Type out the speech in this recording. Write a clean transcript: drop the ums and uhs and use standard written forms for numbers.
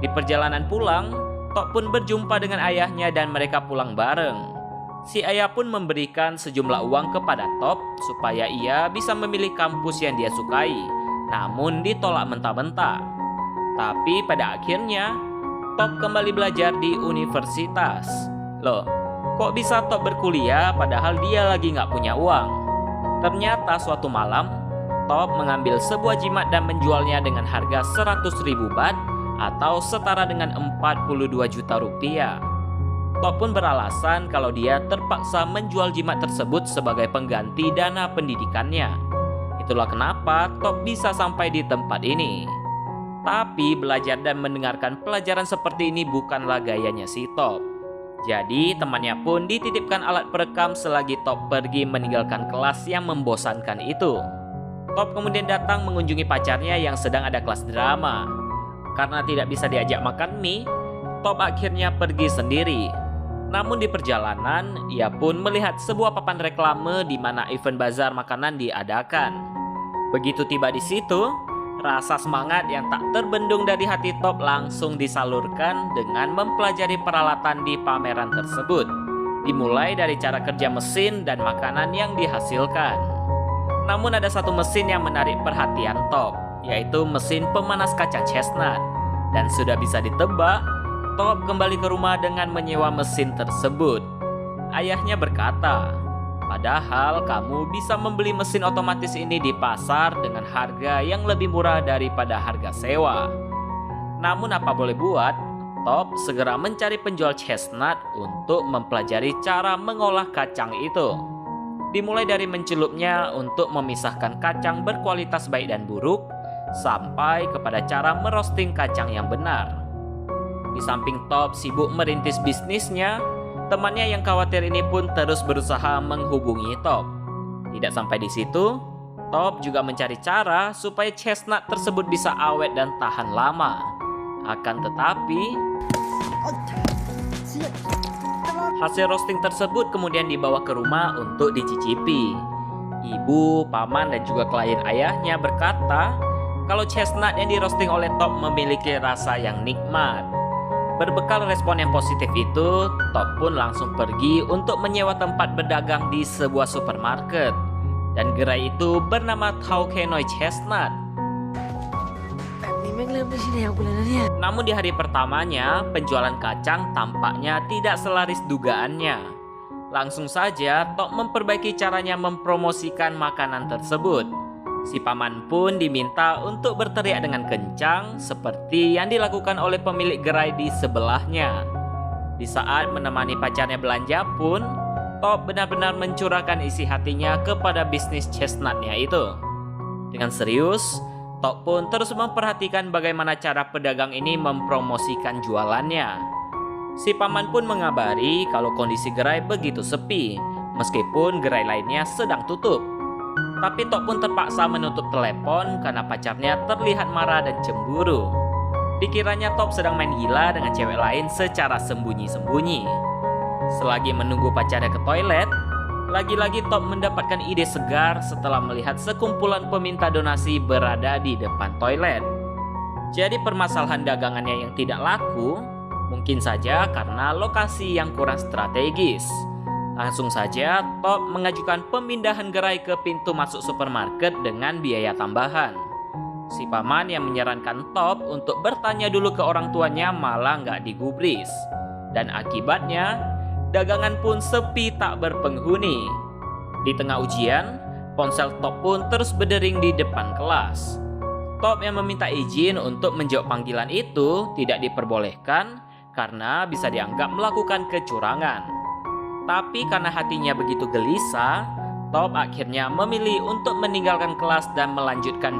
Di perjalanan pulang, Top pun berjumpa dengan ayahnya dan mereka pulang bareng. Si ayah pun memberikan sejumlah uang kepada Top supaya ia bisa memilih kampus yang dia sukai, namun ditolak mentah-mentah. Tapi pada akhirnya, Top kembali belajar di universitas. Loh, kok bisa Top berkuliah padahal dia lagi nggak punya uang? Ternyata suatu malam, Top mengambil sebuah jimat dan menjualnya dengan harga 100.000 baht atau setara dengan 42 juta rupiah. Top pun beralasan kalau dia terpaksa menjual jimat tersebut sebagai pengganti dana pendidikannya. Itulah kenapa Top bisa sampai di tempat ini. Tapi belajar dan mendengarkan pelajaran seperti ini bukanlah gayanya si Top. Jadi temannya pun dititipkan alat perekam selagi Top pergi meninggalkan kelas yang membosankan itu. Top kemudian datang mengunjungi pacarnya yang sedang ada kelas drama. Karena tidak bisa diajak makan mie, Top akhirnya pergi sendiri. Namun di perjalanan, ia pun melihat sebuah papan reklame di mana event bazar makanan diadakan. Begitu tiba di situ, rasa semangat yang tak terbendung dari hati Top langsung disalurkan dengan mempelajari peralatan di pameran tersebut. Dimulai dari cara kerja mesin dan makanan yang dihasilkan. Namun ada satu mesin yang menarik perhatian Top, yaitu mesin pemanas kaca chestnut. Dan sudah bisa ditebak, Top kembali ke rumah dengan menyewa mesin tersebut. Ayahnya berkata, "Padahal kamu bisa membeli mesin otomatis ini di pasar dengan harga yang lebih murah daripada harga sewa." Namun apa boleh buat, Top segera mencari penjual chestnut untuk mempelajari cara mengolah kacang itu. Dimulai dari mencelupnya untuk memisahkan kacang berkualitas baik dan buruk, sampai kepada cara merosting kacang yang benar. Di samping Top sibuk merintis bisnisnya, temannya yang khawatir ini pun terus berusaha menghubungi Top. Tidak sampai di situ, Top juga mencari cara supaya chestnut tersebut bisa awet dan tahan lama. Akan tetapi, hasil roasting tersebut kemudian dibawa ke rumah untuk dicicipi. Ibu, paman, dan juga klien ayahnya berkata kalau chestnut yang di-roasting oleh Top memiliki rasa yang nikmat. Berbekal respon yang positif itu, Top pun langsung pergi untuk menyewa tempat berdagang di sebuah supermarket. Dan gerai itu bernama Taukenoi Chestnut. Namun di hari pertamanya, penjualan kacang tampaknya tidak selaris dugaannya. Langsung saja, Top memperbaiki caranya mempromosikan makanan tersebut. Si paman pun diminta untuk berteriak dengan kencang seperti yang dilakukan oleh pemilik gerai di sebelahnya. Di saat menemani pacarnya belanja pun, Top benar-benar mencurahkan isi hatinya kepada bisnis chestnutnya itu. Dengan serius, Top pun terus memperhatikan bagaimana cara pedagang ini mempromosikan jualannya. Si paman pun mengabari kalau kondisi gerai begitu sepi, meskipun gerai lainnya sedang tutup. Tapi Top pun terpaksa menutup telepon karena pacarnya terlihat marah dan cemburu. Dikiranya Top sedang main gila dengan cewek lain secara sembunyi-sembunyi. Selagi menunggu pacarnya ke toilet, lagi-lagi Top mendapatkan ide segar setelah melihat sekumpulan peminta donasi berada di depan toilet. Jadi permasalahan dagangannya yang tidak laku mungkin saja karena lokasi yang kurang strategis. Langsung saja Top mengajukan pemindahan gerai ke pintu masuk supermarket dengan biaya tambahan. Si paman yang menyarankan Top untuk bertanya dulu ke orang tuanya malah nggak digubris. Dan akibatnya, dagangan pun sepi tak berpenghuni. Di tengah ujian, ponsel Top pun terus berdering di depan kelas. Top yang meminta izin untuk menjawab panggilan itu tidak diperbolehkan karena bisa dianggap melakukan kecurangan. Tapi karena hatinya begitu gelisah, Top akhirnya memilih untuk meninggalkan kelas dan melanjutkan bisnis.